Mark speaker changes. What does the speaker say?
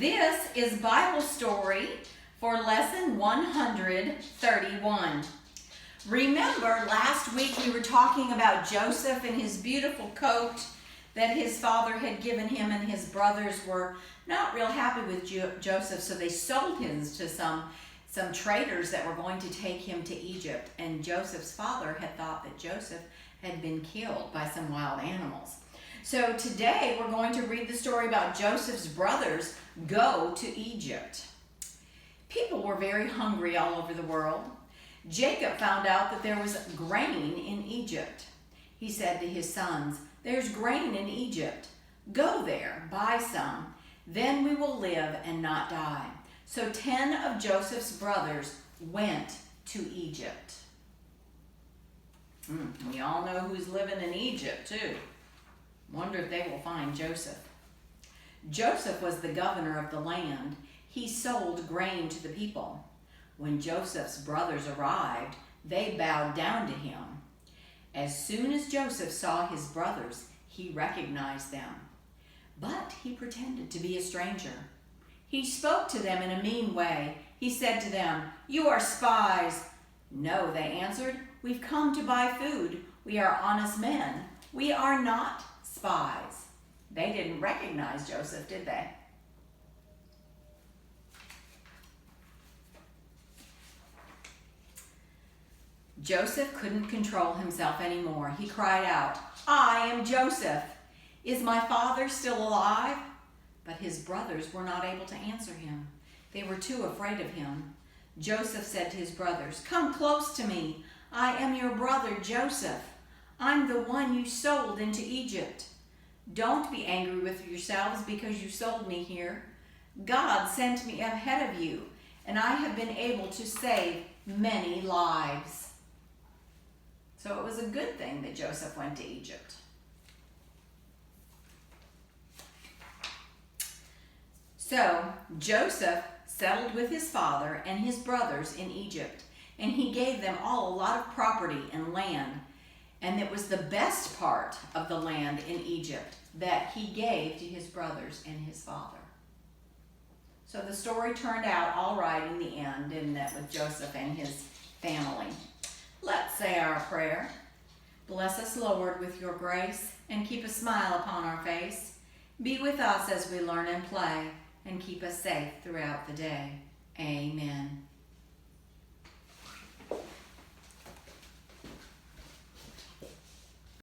Speaker 1: This is Bible story for lesson 131. Remember, last week we were talking about Joseph and his beautiful coat that his father had given him, and his brothers were not real happy with Joseph, so they sold him to some traders that were going to take him to Egypt. And Joseph's father had thought that Joseph had been killed by some wild animals. So today we're going to read the story about Joseph's brothers go to Egypt. People were very hungry all over the world. Jacob found out that there was grain in Egypt. He said to his sons, "There's grain in Egypt. Go there, buy some. Then we will live and not die." So 10 of Joseph's brothers went to Egypt. We all know who's living in Egypt too. Wonder if they will find Joseph. Joseph was the governor of the land. He sold grain to the people. When Joseph's brothers arrived, they bowed down to him. As soon as Joseph saw his brothers, he recognized them. But he pretended to be a stranger. He spoke to them in a mean way. He said to them, "You are spies." "No," they answered. "We've come to buy food. We are honest men. We are not spies." They didn't recognize Joseph, did they? Joseph couldn't control himself anymore. He cried out, "I am Joseph. Is my father still alive?" But his brothers were not able to answer him. They were too afraid of him. Joseph said to his brothers, "Come close to me. I am your brother Joseph. I'm the one you sold into Egypt. Don't be angry with yourselves because you sold me here. God sent me ahead of you, and I have been able to save many lives." So it was a good thing that Joseph went to Egypt. So Joseph settled with his father and his brothers in Egypt, and he gave them all a lot of property and land. And it was the best part of the land in Egypt that he gave to his brothers and his father. So the story turned out all right in the end, didn't it, with Joseph and his family. Let's say our prayer. Bless us, Lord, with your grace, and keep a smile upon our face. Be with us as we learn and play, and keep us safe throughout the day. Amen.